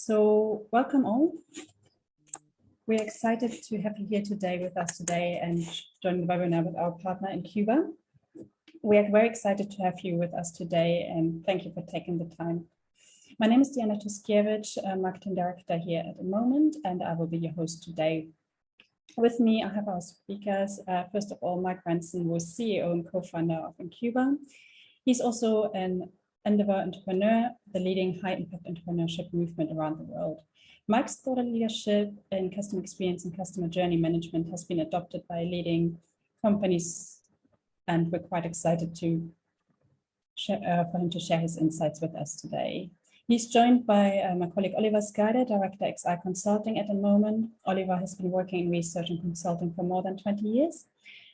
So welcome all. We're excited to have you here today with us today and join the webinar with our partner InQuba. We are very excited to have you with us today and thank you for taking the time. My name is Diana Tuskiewicz, Marketing Director here at InMoment, and I will be your host today. With me, I have our speakers. First of all, Mike Renzon, who is CEO and co-founder of InQuba. He's also an Endeavor entrepreneur, the leading high-impact entrepreneurship movement around the world. Mike's thought leadership in customer experience and customer journey management has been adopted by leading companies, and we're quite excited to for him to share his insights with us today. He's joined by my colleague Oliver Skeide, Director XI Consulting at InMoment. Oliver has been working in research and consulting for more than 20 years,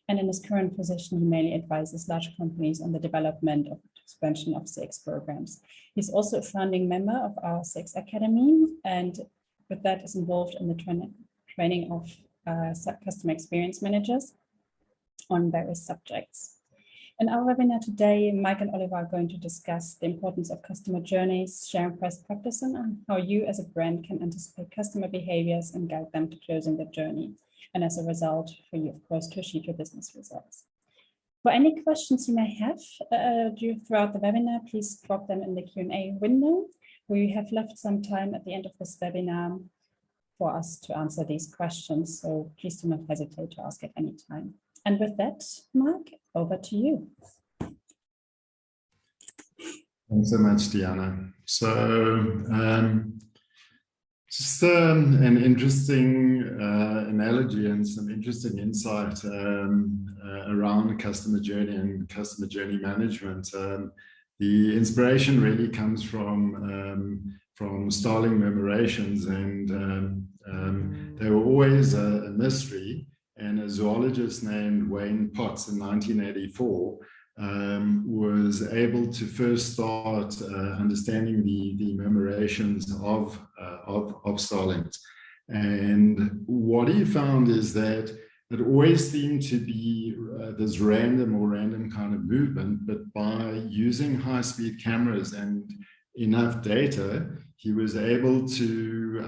and in his current position, he mainly advises large companies on the development of expansion of CX programs. He's also a founding member of our CX Academy, and with that is involved in the training of customer experience managers on various subjects. In our webinar today, Mike and Oliver are going to discuss the importance of customer journeys, sharing best practice, and how you as a brand can anticipate customer behaviors and guide them to closing the journey. And as a result, for you, of course, to achieve your business results. For any questions you may have throughout the webinar, please drop them in the Q&A window. We have left some time at the end of this webinar for us to answer these questions, so please do not hesitate to ask at any time. And with that, Mark, over to you. Thanks so much, Diana. So just an interesting analogy and some interesting insight around customer journey and customer journey management. The inspiration really comes from Starling Memorations, and they were always a mystery. And a zoologist named Wayne Potts in 1984 was able to first start understanding the memorations of starlings. And what he found is that it always seemed to be this random kind of movement, but by using high-speed cameras and enough data, he was able to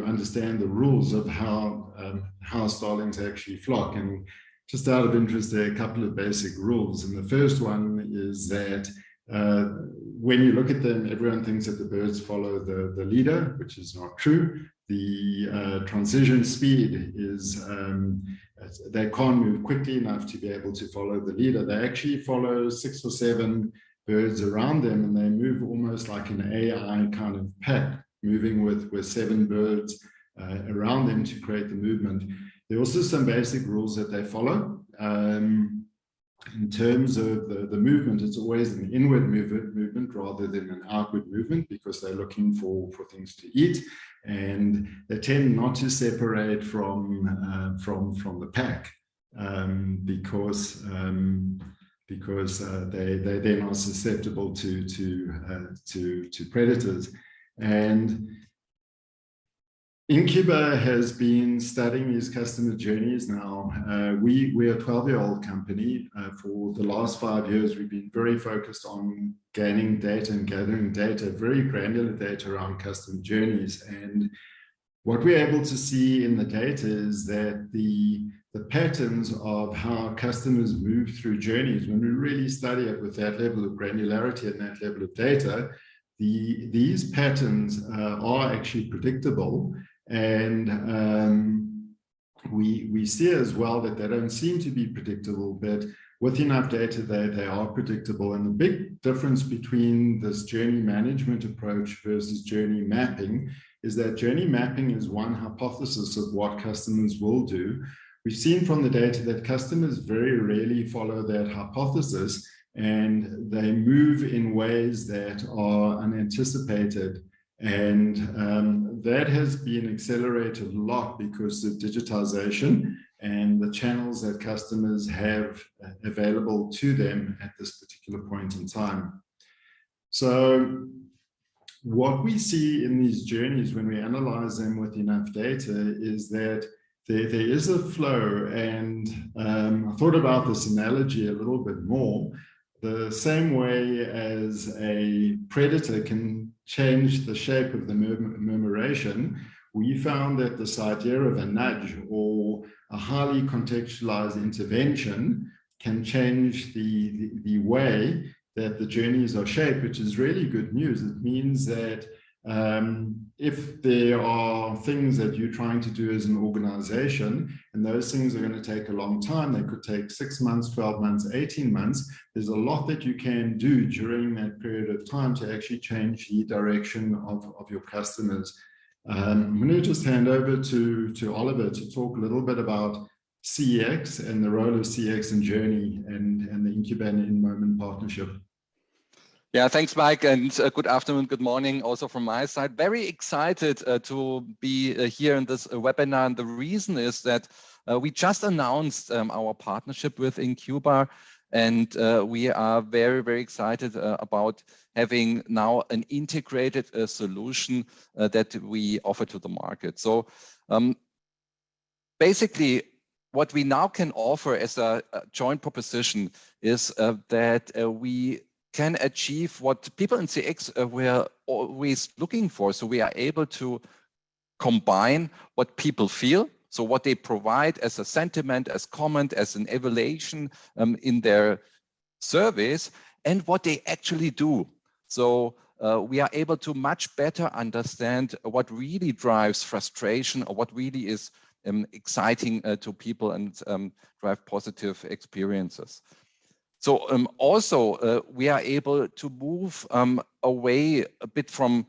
understand the rules of how starlings actually flock. And just out of interest, there are a couple of basic rules. And the first one is that when you look at them, everyone thinks that the birds follow the leader, which is not true. The transition speed is they can't move quickly enough to be able to follow the leader. They actually follow 6 or 7 birds around them, and they move almost like an AI kind of pack, moving with 7 birds around them to create the movement. There are also some basic rules that they follow. In terms of the movement, it's always an inward movement rather than an outward movement, because they're looking for things to eat, and they tend not to separate from the pack because they then are susceptible to predators. And InQuba has been studying these customer journeys now. We're a 12-year-old company. For the last 5 years, we've been very focused on gaining data and gathering data, very granular data around customer journeys. And what we're able to see in the data is that the patterns of how customers move through journeys, when we really study it with that level of granularity and that level of data, these patterns are actually predictable. And we see as well that they don't seem to be predictable, but with enough data, they are predictable. And the big difference between this journey management approach versus journey mapping is that journey mapping is one hypothesis of what customers will do. We've seen from the data that customers very rarely follow that hypothesis, and they move in ways that are unanticipated. And that has been accelerated a lot because of digitization and the channels that customers have available to them at this particular point in time. So what we see in these journeys when we analyze them with enough data is that there is a flow. And I thought about this analogy a little bit more. The same way as a predator can change the shape of the murmuration, we found that this idea of a nudge or a highly contextualized intervention can change the way that the journeys are shaped, which is really good news. It means that if there are things that you're trying to do as an organization, and those things are going to take a long time, they could take 6 months, 12 months, 18 months, there's a lot that you can do during that period of time to actually change the direction of your customers. I'm going to just hand over to Oliver to talk a little bit about CX and the role of CX and Journey and the inQuba and InMoment partnership. Yeah, thanks, Mike, and good afternoon, good morning also from my side. Very excited to be here in this webinar, and the reason is that we just announced our partnership with inQuba, and we are very, very excited about having now an integrated solution that we offer to the market. So basically, what we now can offer as a joint proposition is that we can achieve what people in CX were always looking for. So we are able to combine what people feel, so what they provide as a sentiment, as comment, as an evaluation in their service, and what they actually do. So we are able to much better understand what really drives frustration or what really is exciting to people and drive positive experiences. So also we are able to move away a bit from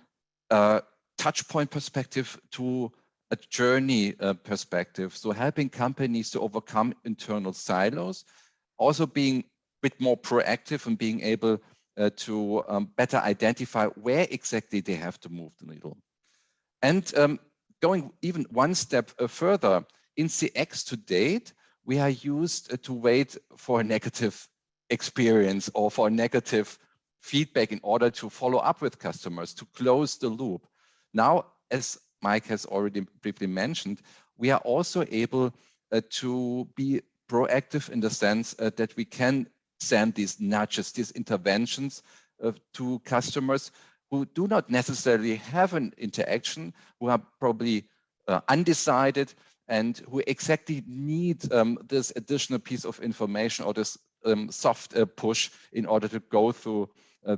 a touch point perspective to a journey perspective. So helping companies to overcome internal silos, also being a bit more proactive and being able to better identify where exactly they have to move the needle. And going even one step further, in CX to date, we are used to wait for a negative experience or for negative feedback in order to follow up with customers, to close the loop. Now, as Mike has already briefly mentioned, we are also able to be proactive in the sense that we can send these nudges, these interventions to customers who do not necessarily have an interaction, who are probably undecided, and who exactly need this additional piece of information or this soft push in order to go through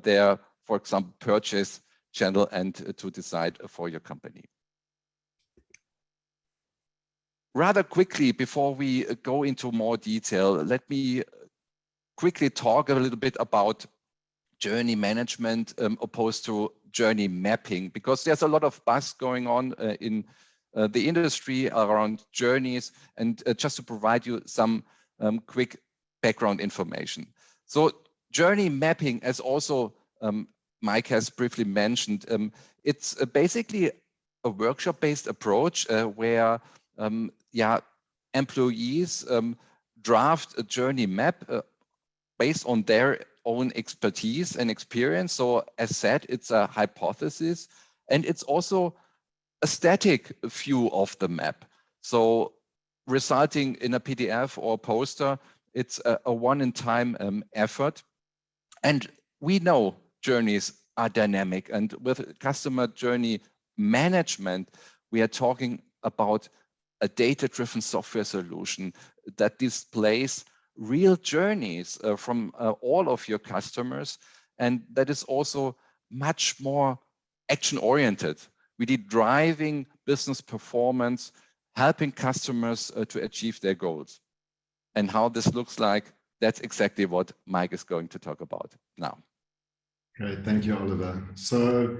their, for example, purchase channel and to decide for your company. Rather quickly, before we go into more detail, let me quickly talk a little bit about journey management opposed to journey mapping, because there's a lot of buzz going on in the industry around journeys, and just to provide you some quick background information. So journey mapping, as also Mike has briefly mentioned, it's basically a workshop-based approach where employees draft a journey map based on their own expertise and experience. So as said, it's a hypothesis, and it's also a static view of the map. So resulting in a PDF or poster, it's a one-in-time effort. And we know journeys are dynamic, and with customer journey management, we are talking about a data-driven software solution that displays real journeys from all of your customers, and that is also much more action-oriented, really driving business performance, helping customers to achieve their goals. And how this looks like, that's exactly what Mike is going to talk about now. Great, thank you, Oliver. So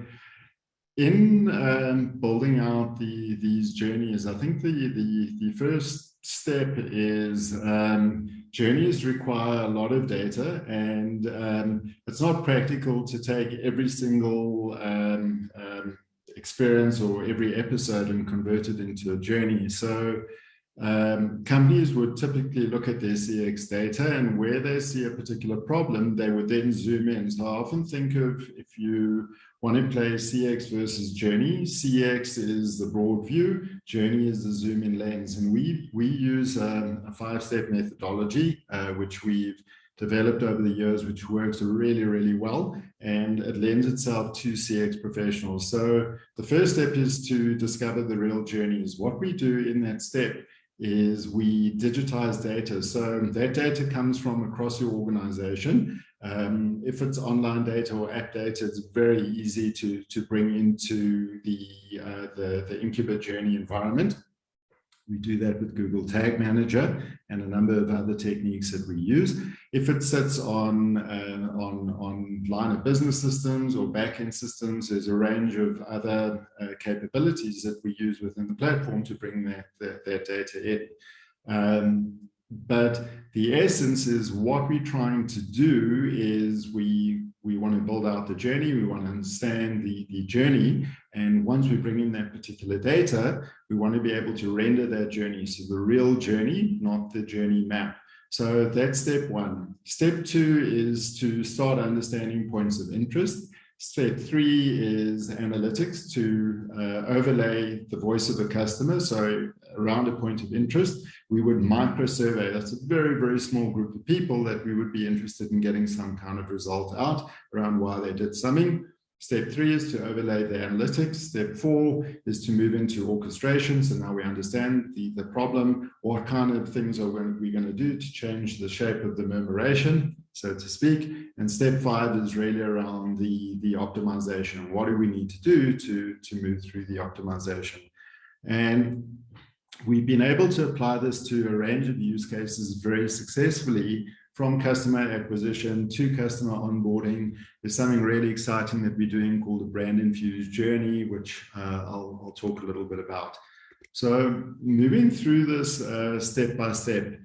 in building out these journeys, I think the first step is journeys require a lot of data, and it's not practical to take every single experience or every episode and convert it into a journey. So companies would typically look at their CX data, and where they see a particular problem, they would then zoom in. So I often think of, if you want to play CX versus journey, CX is the broad view, journey is the zoom in lens. And we use a 5-step methodology, which we've developed over the years, which works really, really well, and it lends itself to CX professionals. So the first step is to discover the real journeys. What we do in that step is we digitize data. So that data comes from across your organization. If it's online data or app data, it's very easy to bring into the inQuba journey environment. We do that with Google Tag Manager and a number of other techniques that we use. If it sits on line of business systems or backend systems, there's a range of other capabilities that we use within the platform to bring that data in. But the essence is what we're trying to do is we want to build out the journey, we want to understand the journey, and once we bring in that particular data, we want to be able to render that journey, so the real journey, not the journey map. So that's step one. Step two is to start understanding points of interest. Step three is analytics, to overlay the voice of a customer. So around a point of interest, we would micro-survey. That's a very, very small group of people that we would be interested in getting some kind of result out around why they did something. Step three is to overlay the analytics. Step four is to move into orchestration. So now we understand the problem. What kind of things are we going to do to change the shape of the murmuration, so to speak? And step five is really around the optimization. What do we need to do to move through the optimization? And we've been able to apply this to a range of use cases very successfully, from customer acquisition to customer onboarding. There's something really exciting that we're doing called a brand-infused journey, which I'll talk a little bit about. So moving through this step by step,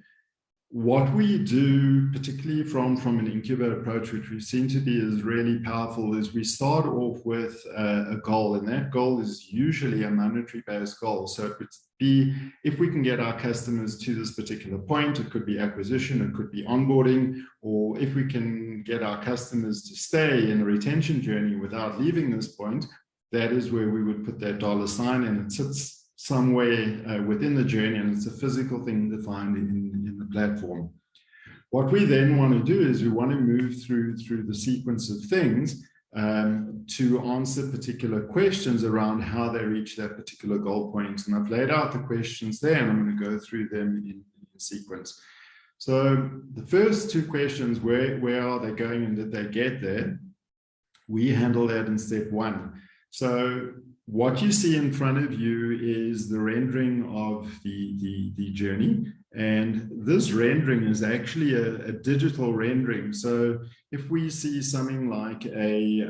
what we do, particularly from an inQuba approach, which we seem to be is really powerful, is we start off with a goal, and that goal is usually a monetary-based goal. So it could be, if we can get our customers to this particular point, it could be acquisition, it could be onboarding, or if we can get our customers to stay in a retention journey without leaving this point, that is where we would put that $sign, and it sits somewhere within the journey, and it's a physical thing defined in the platform. What we then want to do is we want to move through the sequence of things to answer particular questions around how they reach that particular goal point. And I've laid out the questions there, and I'm going to go through them in sequence. So the first two questions, where are they going and did they get there? We handle that in step one. So what you see in front of you is the rendering of the journey. And this rendering is actually a digital rendering. So if we see something like a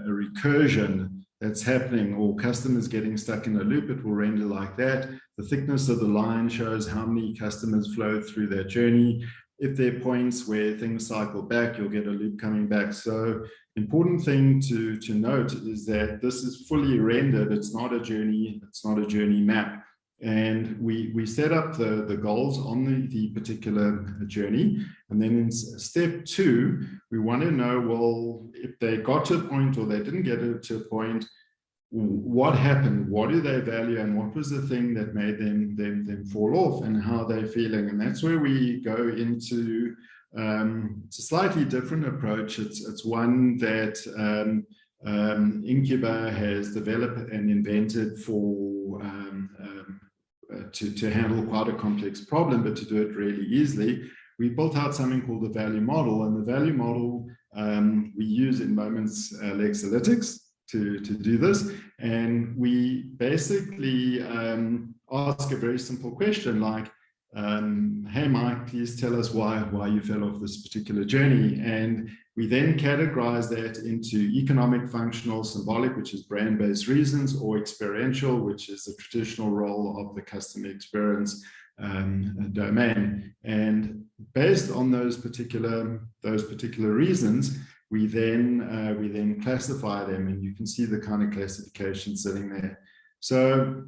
recursion that's happening, or customers getting stuck in a loop, it will render like that. The thickness of the line shows how many customers flow through that journey. If there are points where things cycle back, you'll get a loop coming back. So important thing to note is that this is fully rendered. It's not a journey. It's not a journey map. And we set up the goals on the particular journey. And then in step two, we want to know, well, if they got to a point or they didn't get to a point, what happened? What do they value? And what was the thing that made them fall off, and how they're feeling? And that's where we go into it's a slightly different approach. It's one that inQuba has developed and invented for to handle quite a complex problem, but to do it really easily. We built out something called the value model, and the value model we use InMoment's Lexalytics to do this. And we basically ask a very simple question like, hey Mike, please tell us why you fell off this particular journey. And we then categorize that into economic, functional, symbolic, which is brand-based reasons, or experiential, which is the traditional role of the customer experience domain. And based on those particular reasons, we then classify them, and you can see the kind of classification sitting there. So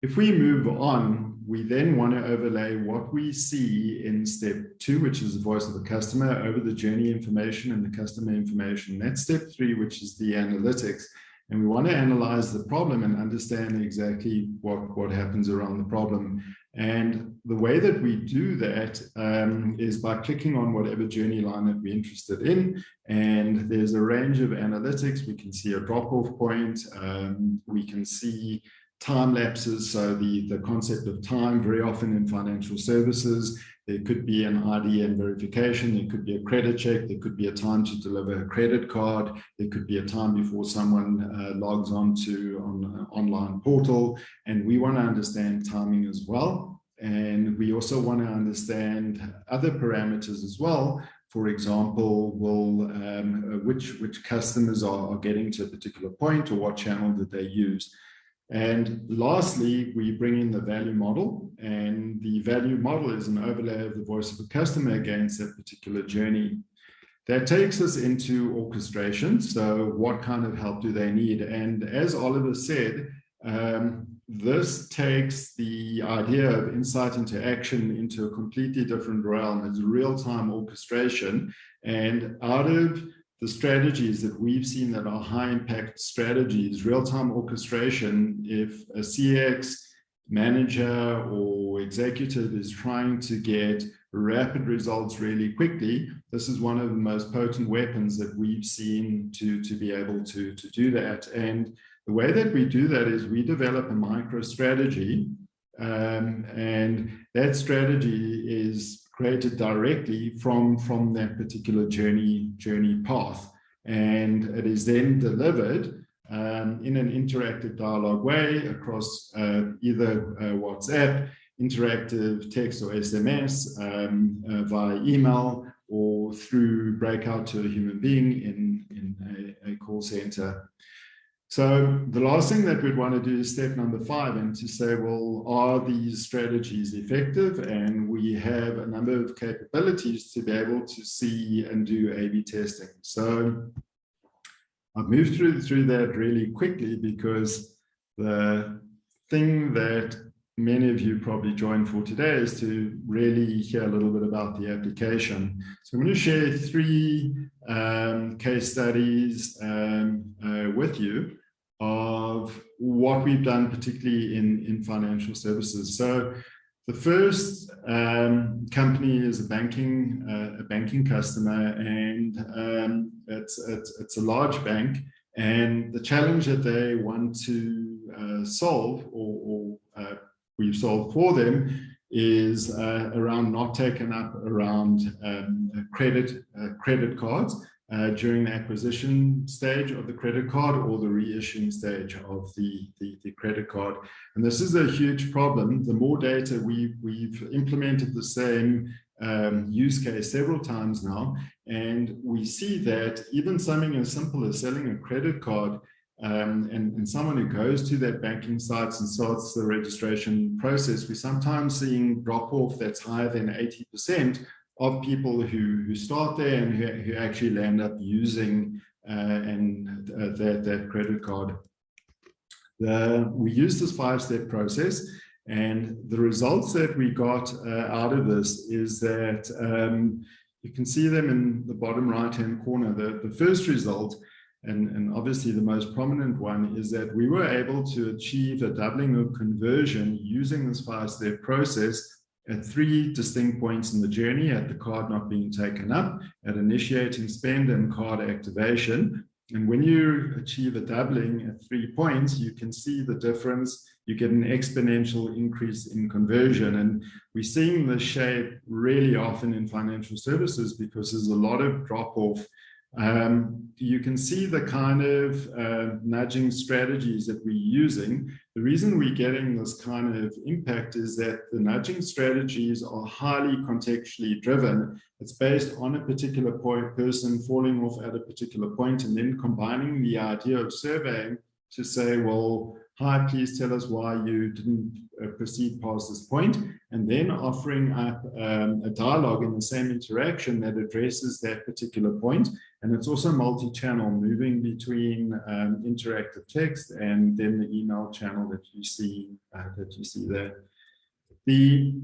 if we move on, we then want to overlay what we see in step two, which is the voice of the customer, over the journey information and the customer information. That's step three, which is the analytics. And we want to analyze the problem and understand exactly what happens around the problem. And the way that we do that is by clicking on whatever journey line that we're interested in. And there's a range of analytics. We can see a drop-off point. We can see time lapses. So the concept of time, very often in financial services, there could be an ID and verification. There could be a credit check. There could be a time to deliver a credit card. There could be a time before someone logs on an online portal. And we want to understand timing as well. And we also want to understand other parameters as well. For example, which customers are getting to a particular point, or what channel did they use. And lastly, we bring in the value model, and the value model is an overlay of the voice of a customer against that particular journey. That takes us into orchestration. So what kind of help do they need? And as Oliver said, this takes the idea of insight into action into a completely different realm. It's real-time orchestration. And out of the strategies that we've seen that are high impact strategies, real-time orchestration, if a CX manager or executive is trying to get rapid results really quickly, this is one of the most potent weapons that we've seen to be able to do that. And the way that we do that is we develop a micro strategy, and that strategy is created directly from that particular journey path. And it is then delivered in an interactive dialogue way across either WhatsApp, interactive text or SMS, via email, or through breakout to a human being in a call center. So the last thing that we'd want to do is step number 5, and to say, well, are these strategies effective? And we have a number of capabilities to be able to see and do A/B testing. So I've moved through that really quickly, because the thing that many of you probably joined for today is to really hear a little bit about the application. So I'm going to share 3 case studies with you of what we've done, particularly in financial services. So the first company is a banking customer, and it's a large bank. And the challenge that they want to solve, or we've solved for them, is around not taken up around credit cards during the acquisition stage of the credit card or the reissuing stage of the credit card. And this is a huge problem. The more data, we've implemented the same use case several times now, and we see that even something as simple as selling a credit card, and someone who goes to that banking sites and starts the registration process, we're sometimes seeing drop-off that's higher than 80% of people who start there and who actually land up using that credit card. We use this 5-step process, and the results that we got out of this is that you can see them in the bottom right-hand corner. The first result, and obviously the most prominent one, is that we were able to achieve a doubling of conversion using this 5-step process at 3 distinct points in the journey: at the card not being taken up, at initiating spend, and card activation. And when you achieve a doubling at 3 points, you can see the difference. You get an exponential increase in conversion. And we're seeing this shape really often in financial services because there's a lot of drop-off. You can see the kind of nudging strategies that we're using. The reason we're getting this kind of impact is that the nudging strategies are highly contextually driven. It's based on a particular person falling off at a particular point, and then combining the idea of surveying to say, well, hi, please tell us why you didn't proceed past this point, and then offering up a dialogue in the same interaction that addresses that particular point. And it's also multi-channel, moving between interactive text and then the email channel that you see there. The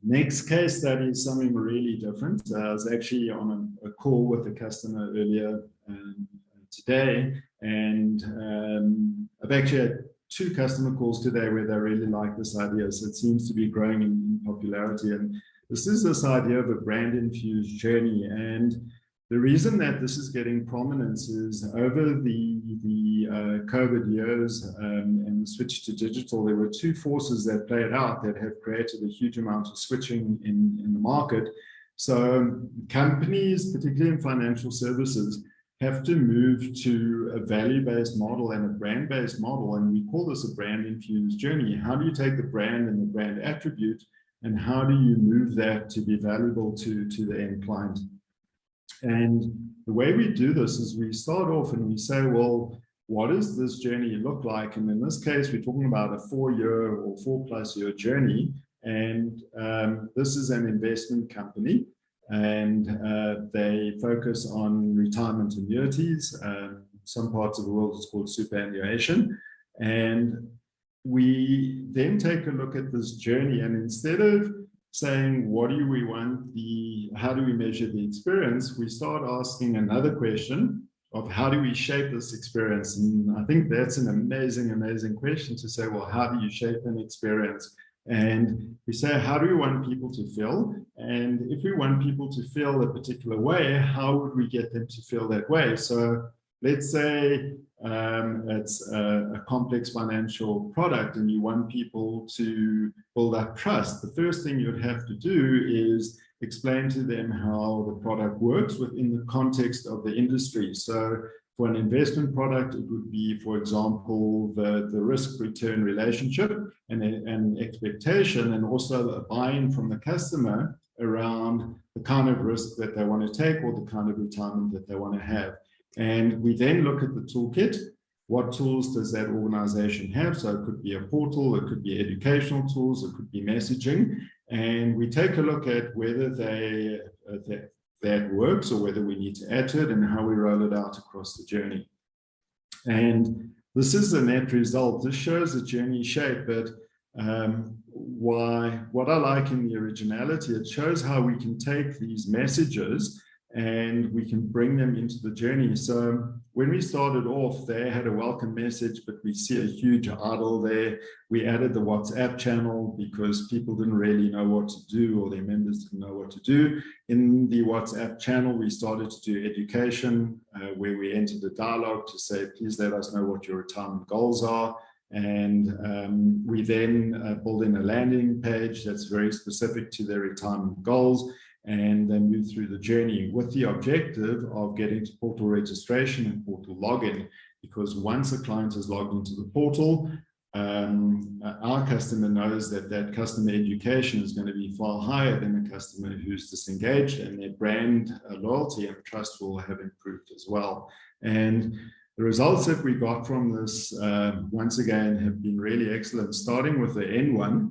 next case study is something really different. I was actually on a call with a customer earlier today, and I've actually had 2 customer calls today where they really like this idea. So it seems to be growing in popularity. And this is this idea of a brand-infused journey. And the reason that this is getting prominence is over the COVID years and the switch to digital, there were 2 forces that played out that have created a huge amount of switching in the market. So companies, particularly in financial services, have to move to a value-based model and a brand-based model. And we call this a brand-infused journey. How do you take the brand and the brand attribute, and how do you move that to be valuable to the end client? And the way we do this is we start off and we say, well, what does this journey look like? And in this case, we're talking about a 4-year or 4+ year journey. And this is an investment company, and they focus on retirement annuities. Some parts of the world it's called superannuation. And we then take a look at this journey, and instead of saying, what do we want, how do we measure the experience, we start asking another question of how do we shape this experience? And I think that's an amazing, amazing question to say, well, how do you shape an experience? And we say, how do we want people to feel? And if we want people to feel a particular way, how would we get them to feel that way? So let's say it's a complex financial product and you want people to build up trust. The first thing you'd have to do is explain to them how the product works within the context of the industry. So for an investment product, it would be, for example, the risk-return relationship and expectation, and also a buy-in from the customer around the kind of risk that they want to take or the kind of retirement that they want to have. And we then look at the toolkit. What tools does that organization have? So it could be a portal, it could be educational tools, it could be messaging. And we take a look at whether that works or whether we need to add to it and how we roll it out across the journey. And this is the net result. This shows the journey shape, but what I like in the originality, it shows how we can take these messages and we can bring them into the journey. So when we started off, they had a welcome message, but we see a huge idle there. We added the WhatsApp channel because people didn't really know what to do, or their members didn't know what to do. In the WhatsApp channel, we started to do education, where we entered a dialogue to say, please let us know what your retirement goals are. And we then build in a landing page that's very specific to their retirement goals, and then move through the journey with the objective of getting to portal registration and portal login. Because once a client is logged into the portal, our customer knows that that customer education is going to be far higher than a customer who's disengaged, and their brand loyalty and trust will have improved as well. And the results that we got from this, once again, have been really excellent. Starting with the N1,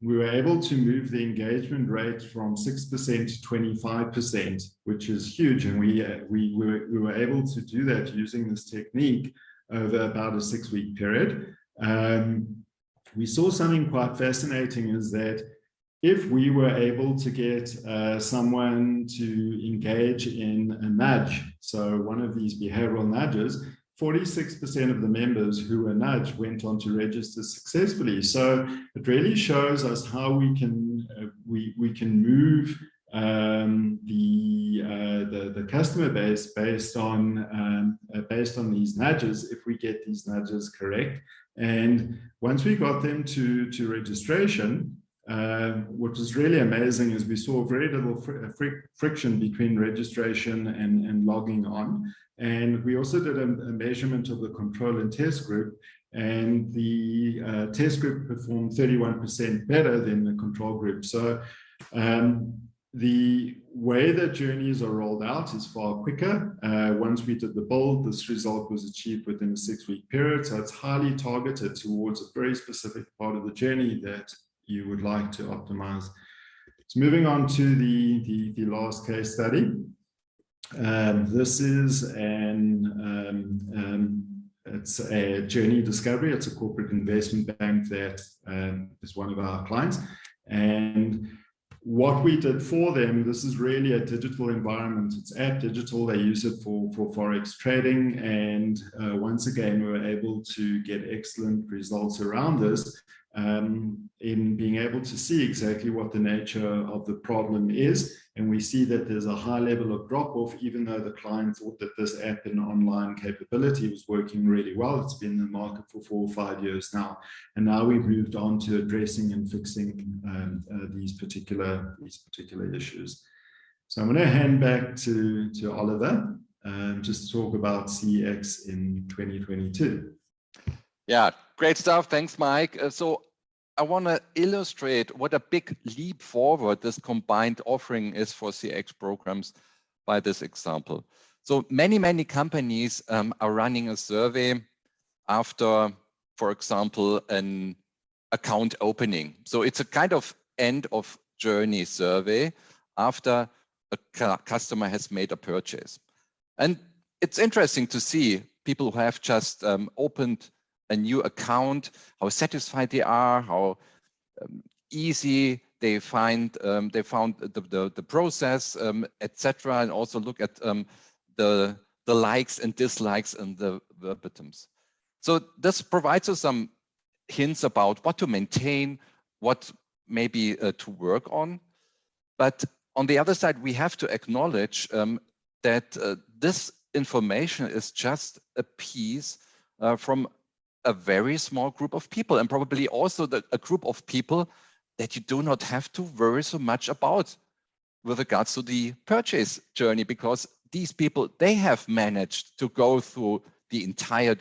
we were able to move the engagement rate from 6% to 25%, which is huge. And we were able to do that using this technique over about a 6-week period. We saw something quite fascinating, is that if we were able to get someone to engage in a nudge, so one of these behavioral nudges, 46% of the members who were nudged went on to register successfully. So it really shows us how we can move the customer base based on these nudges, if we get these nudges correct. And once we got them to registration, what was really amazing is we saw very little friction between registration and logging on. And we also did a measurement of the control and test group, and the test group performed 31% better than the control group. So the way that journeys are rolled out is far quicker. Once we did the build, this result was achieved within a 6-week period. So it's highly targeted towards a very specific part of the journey that you would like to optimize. So moving on to the last case study. This is it's a Journey Discovery. It's a corporate investment bank that is one of our clients. And what we did for them, this is really a digital environment. It's app digital. They use it for Forex trading. And once again, we were able to get excellent results around this in being able to see exactly what the nature of the problem is. And we see that there's a high level of drop-off, even though the client thought that this app and online capability was working really well. It's been in the market for 4 or 5 years now. And now we've moved on to addressing and fixing these particular issues. So I'm going to hand back to Oliver just to talk about CX in 2022. Yeah, great stuff. Thanks, Mike. So I want to illustrate what a big leap forward this combined offering is for CX programs by this example. So many companies are running a survey after, for example, an account opening. So it's a kind of end of journey survey after a customer has made a purchase. And it's interesting to see people who have just opened a new account, how satisfied they are, how easy they found the process, etc., and also look at the likes and dislikes and the verbatims. So this provides us some hints about what to maintain, what maybe to work on. But on the other side, we have to acknowledge that this information is just a piece from a very small group of people, and probably also a group of people that you do not have to worry so much about with regards to the purchase journey, because these people, they have managed to go through the entire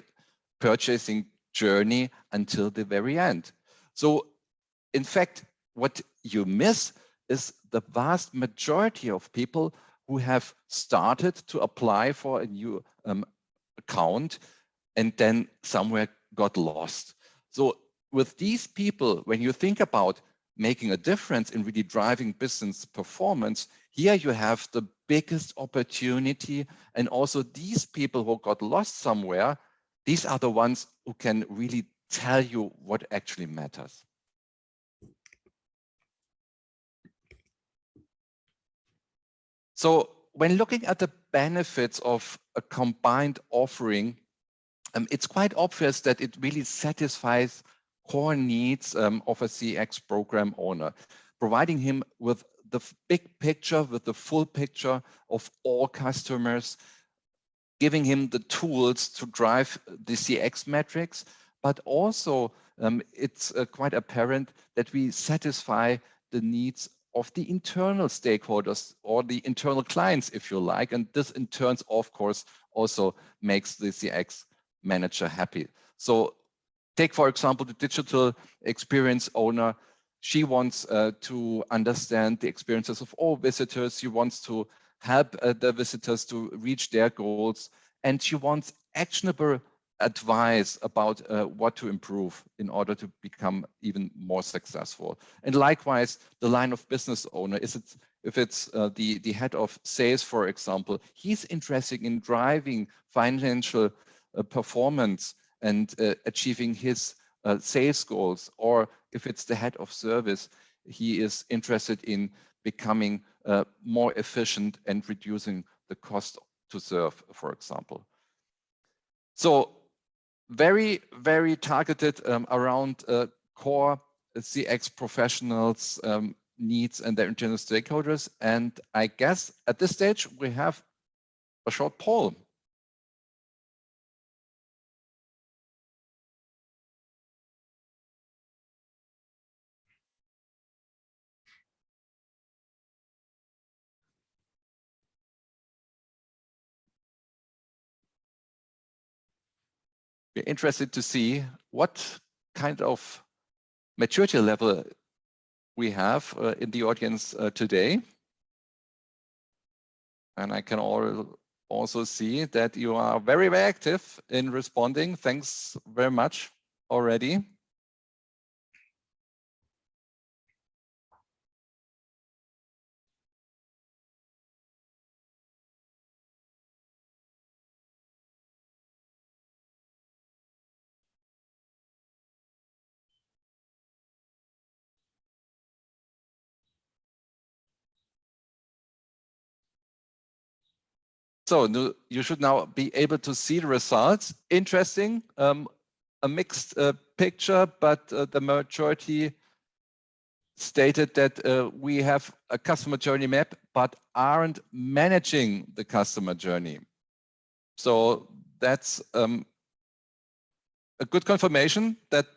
purchasing journey until the very end. So in fact, what you miss is the vast majority of people who have started to apply for a new account and then somewhere got lost. So with these people, when you think about making a difference in really driving business performance, here you have the biggest opportunity. And also these people who got lost somewhere, these are the ones who can really tell you what actually matters. So when looking at the benefits of a combined offering, it's quite obvious that it really satisfies core needs of a CX program owner, providing him with the big picture, with the full picture of all customers, giving him the tools to drive the CX metrics, but also it's quite apparent that we satisfy the needs of the internal stakeholders or the internal clients, if you like. And this in turn, of course, also makes the CX manager happy. So take, for example, the digital experience owner. She wants to understand the experiences of all visitors. She wants to help the visitors to reach their goals. And she wants actionable advice about what to improve in order to become even more successful. And likewise, the line of business owner, if it's the head of sales, for example, he's interested in driving financial performance and achieving his sales goals. Or if it's the head of service, he is interested in becoming more efficient and reducing the cost to serve, for example. So very, very targeted around core CX professionals' needs and their internal stakeholders. And I guess at this stage, we have a short poll. We're interested to see what kind of maturity level we have in the audience today. And I can also see that you are very, very active in responding. Thanks very much already. So you should now be able to see the results. Interesting, a mixed picture, but the majority stated that we have a customer journey map, but aren't managing the customer journey. So that's a good confirmation that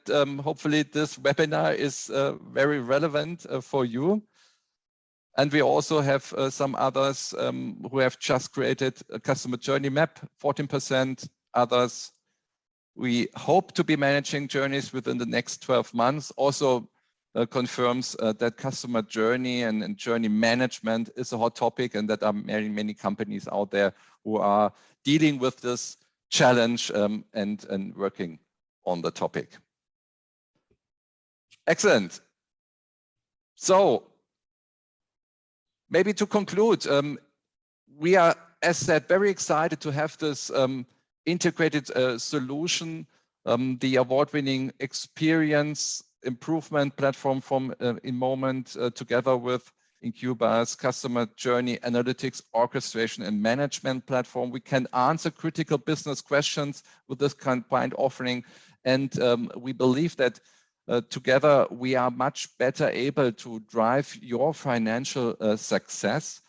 hopefully this webinar is very relevant for you. And we also have some others who have just created a customer journey map, 14%. Others, we hope to be managing journeys within the next 12 months. Also confirms that customer journey and journey management is a hot topic, and that are many companies out there who are dealing with this challenge and working on the topic. Excellent. So, maybe to conclude, we are, as said, very excited to have this integrated solution, the award-winning experience improvement platform from InMoment, together with inQuba's customer journey analytics, orchestration, and management platform. We can answer critical business questions with this combined offering, and we believe that together we are much better able to drive your financial success.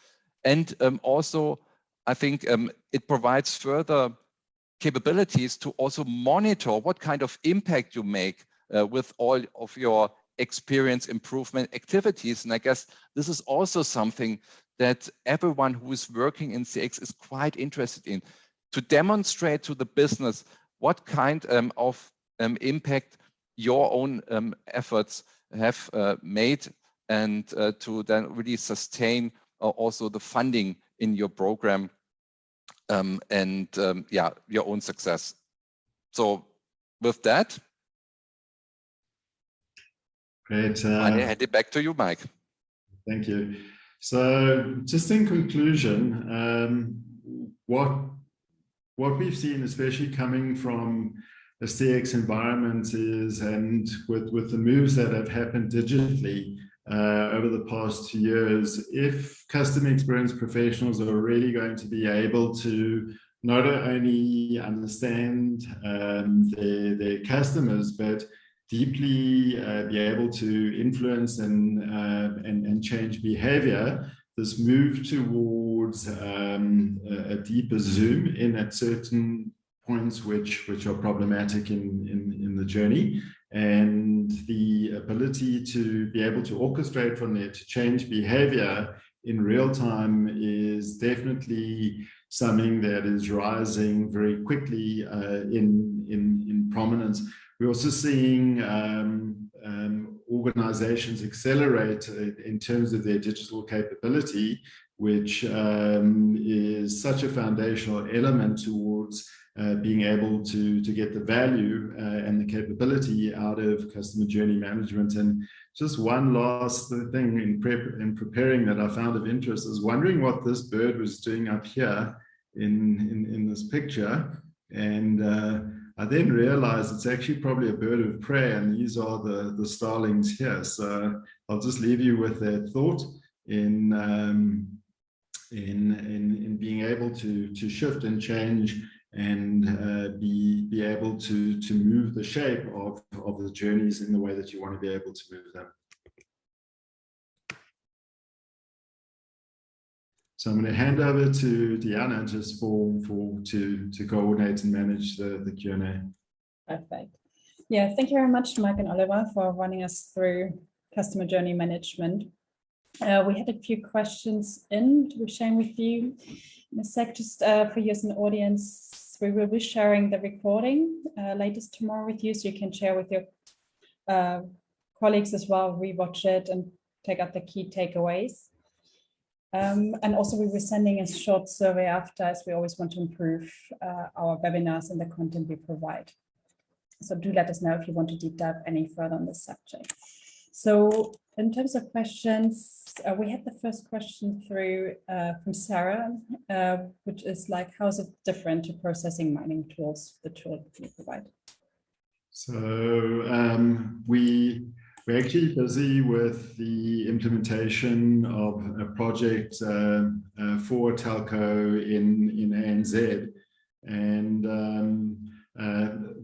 And also, I think it provides further capabilities to also monitor what kind of impact you make with all of your experience improvement activities. And I guess this is also something that everyone who is working in CX is quite interested in, to demonstrate to the business what kind of impact your own efforts have made, and to then really sustain also the funding in your program and yeah, your own success. So with that, great. I hand it back to you, Mike. Thank you. So just in conclusion, what we've seen, especially coming from a CX environment, is, and with the moves that have happened digitally over the past 2 years, if customer experience professionals are really going to be able to not only understand their customers, but deeply be able to influence and change behavior, this move towards a deeper zoom in at certain points which are problematic in the journey, and the ability to be able to orchestrate from there to change behavior in real time is definitely something that is rising very quickly in prominence. We're also seeing organizations accelerate in terms of their digital capability, which is such a foundational element towards being able to get the value and the capability out of customer journey management. And just one last thing in preparing that I found of interest is wondering what this bird was doing up here in this picture. And I then realized it's actually probably a bird of prey, and these are the starlings here. So I'll just leave you with that thought in being able to shift and change and be able to move the shape of the journeys in the way that you want to be able to move them. So I'm going to hand over to Diana just to coordinate and manage the Q&A. Perfect. Yeah, thank you very much, Mike and Oliver, for running us through customer journey management. We had a few questions in to be sharing with you in a sec. Just for you as an audience, we will be sharing the recording latest tomorrow with you, so you can share with your colleagues as well, rewatch it and take out the key takeaways. And also we were sending a short survey after, as we always want to improve our webinars and the content we provide. So do let us know if you want to deep dive any further on this subject. So in terms of questions, we had the first question through from Sarah, which is like, how is it different to processing mining tools, the tool we provide? So we we're actually busy with the implementation of a project for a telco in ANZ. And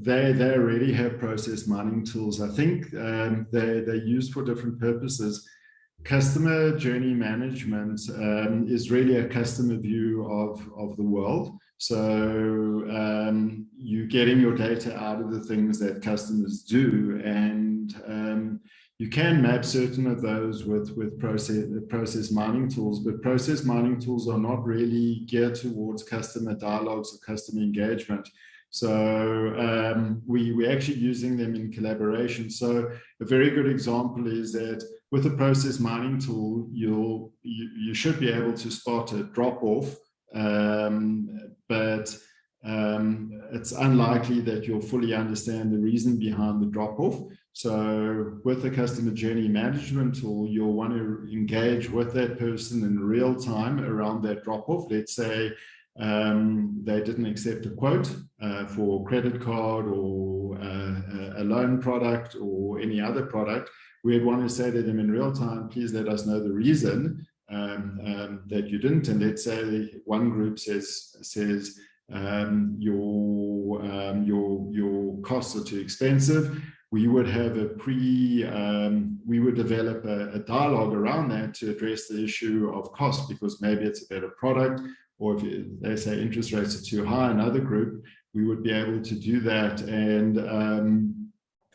they already have process mining tools. I think they're used for different purposes. Customer journey management is really a customer view of the world. So you're getting your data out of the things that customers do, and you can map certain of those with process mining tools, but process mining tools are not really geared towards customer dialogues or customer engagement. So we're actually using them in collaboration. So a very good example is that with a process mining tool, you should be able to spot a drop-off, but it's unlikely that you'll fully understand the reason behind the drop-off. So with the customer journey management tool, you'll want to engage with that person in real time around that drop-off. Let's say they didn't accept a quote for a credit card or a loan product or any other product. We'd want to say to them in real time, please let us know the reason that you didn't. And let's say one group says your costs are too expensive. We would have we would develop a dialogue around that to address the issue of cost, because maybe it's a better product, or if they say interest rates are too high, another group, we would be able to do that. And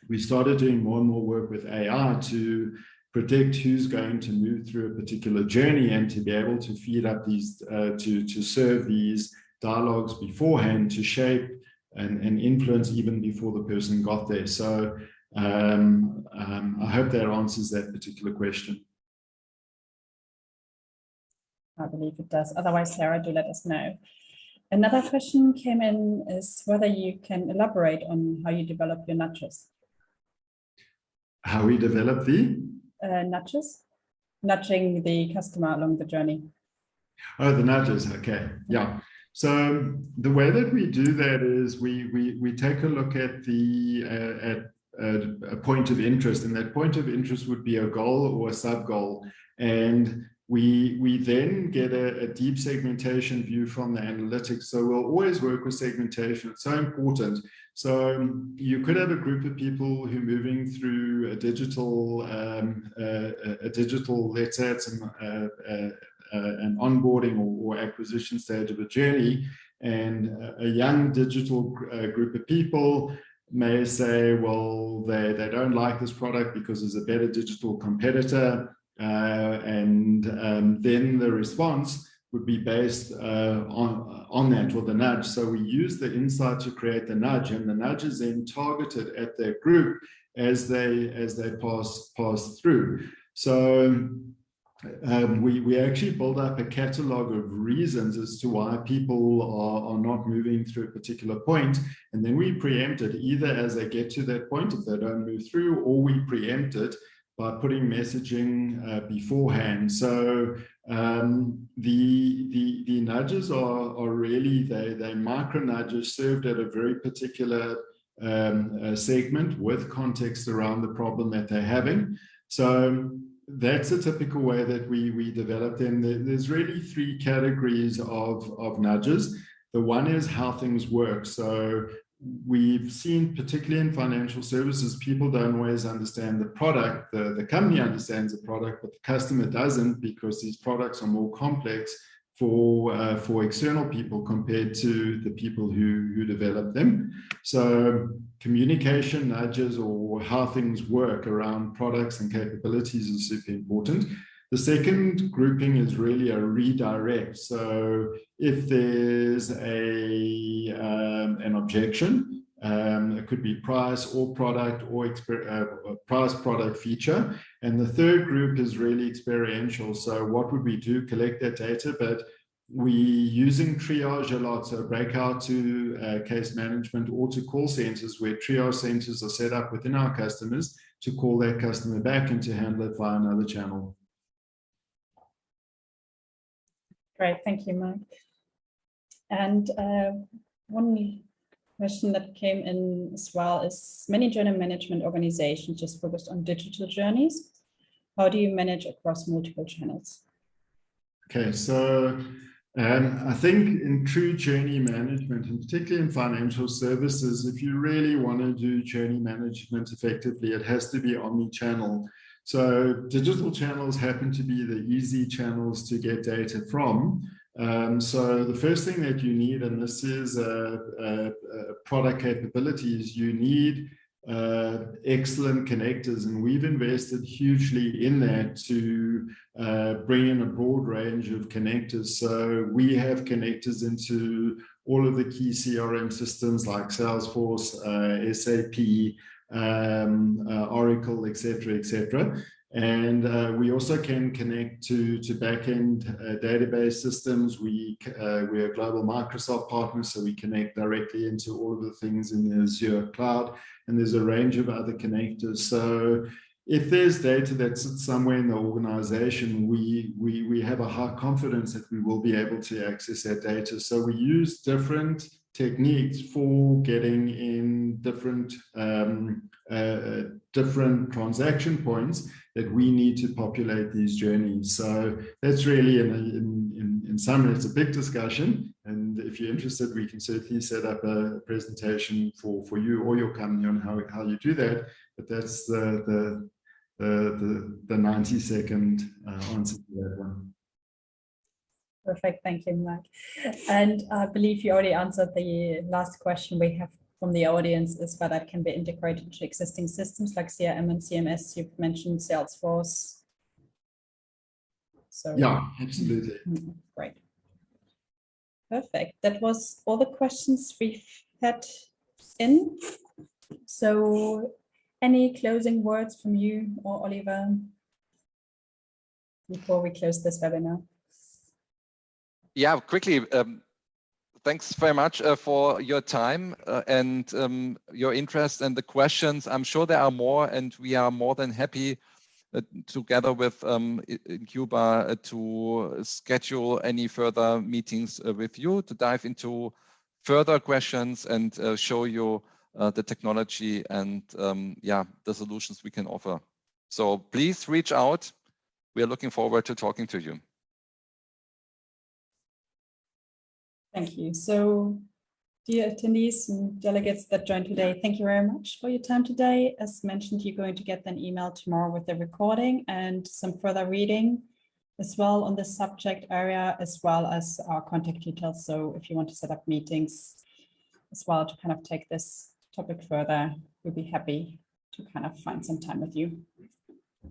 we started doing more and more work with AI to predict who's going to move through a particular journey, and to be able to feed up these, to serve these dialogues beforehand, to shape and influence even before the person got there. So I hope that answers that particular question. I believe it does. Otherwise, Sarah, do let us know. Another question came in is whether you can elaborate on how you develop your nudges. How we develop the? Nudges, nudging the customer along the journey. Oh, the nudges. Okay. Yeah. So the way that we do that is we take a look at a point of interest, and that point of interest would be a goal or a sub goal, and we then get a deep segmentation view from the analytics. So we'll always work with segmentation. It's so important. So you could have a group of people who are moving through a digital, let's say it's an onboarding or acquisition stage of a journey, and a young digital group of people may say, well, they don't like this product because there's a better digital competitor. And then the response would be based on that, or the nudge. So we use the insight to create the nudge, and the nudge is then targeted at their group as they pass through. So we actually build up a catalog of reasons as to why people are not moving through a particular point, and then we preempt it either as they get to that point if they don't move through, or we preempt it by putting messaging beforehand. So the nudges are really they micro nudges served at a very particular segment with context around the problem that they're having. So that's a typical way that we develop them. There's really three categories of nudges. The one is how things work. So we've seen, particularly in financial services, people don't always understand the product. The company understands the product, but the customer doesn't, because these products are more complex for external people compared to the people who develop them. So communication nudges, or how things work around products and capabilities, is super important. The second grouping is really a redirect. So if there's an objection, it could be price or product, or price, product, feature. And the third group is really experiential. So what would we do? Collect that data, but we using triage a lot. So breakout to case management or to call centers, where triage centers are set up within our customers to call that customer back and to handle it via another channel. Great, thank you, Mike. And one question that came in as well is, many journey management organizations just focused on digital journeys. How do you manage across multiple channels? Okay, so I think in true journey management, and particularly in financial services, if you really want to do journey management effectively, it has to be omni-channel. So digital channels happen to be the easy channels to get data from. So the first thing that you need, and this is product capabilities, you need excellent connectors, and we've invested hugely in that to bring in a broad range of connectors. So we have connectors into all of the key CRM systems like Salesforce, SAP, Oracle, etc. And we also can connect to back-end database systems. We are a global Microsoft partner, so we connect directly into all of the things in the Azure cloud, and there's a range of other connectors. So if there's data that sits somewhere in the organization, we have a high confidence that we will be able to access that data. So we use different techniques for getting in different transaction points that we need to populate these journeys. So that's really, in summary, it's a big discussion. And if you're interested, we can certainly set up a presentation for you or your company on how you do that. But that's the 90-second answer to that one. Perfect, thank you, Mark. And I believe you already answered the last question we have from the audience, is whether that can be integrated to existing systems like CRM and CMS. You've mentioned Salesforce. So yeah, absolutely. Great. Perfect. That was all the questions we've had in. So any closing words from you or Oliver before we close this webinar? Yeah, quickly. Thanks very much for your time and your interest and the questions. I'm sure there are more, and we are more than happy together with inQuba to schedule any further meetings with you to dive into further questions and show you the technology and yeah, the solutions we can offer. So please reach out. We are looking forward to talking to you. Thank you. So, dear attendees and delegates that joined today, thank you very much for your time today. As mentioned, you're going to get an email tomorrow with the recording and some further reading as well on this subject area, as well as our contact details. So if you want to set up meetings as well to kind of take this topic further, we'll be happy to kind of find some time with you.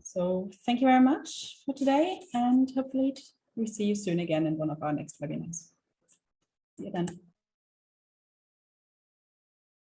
So thank you very much for today, and hopefully we see you soon again in one of our next webinars. See you then.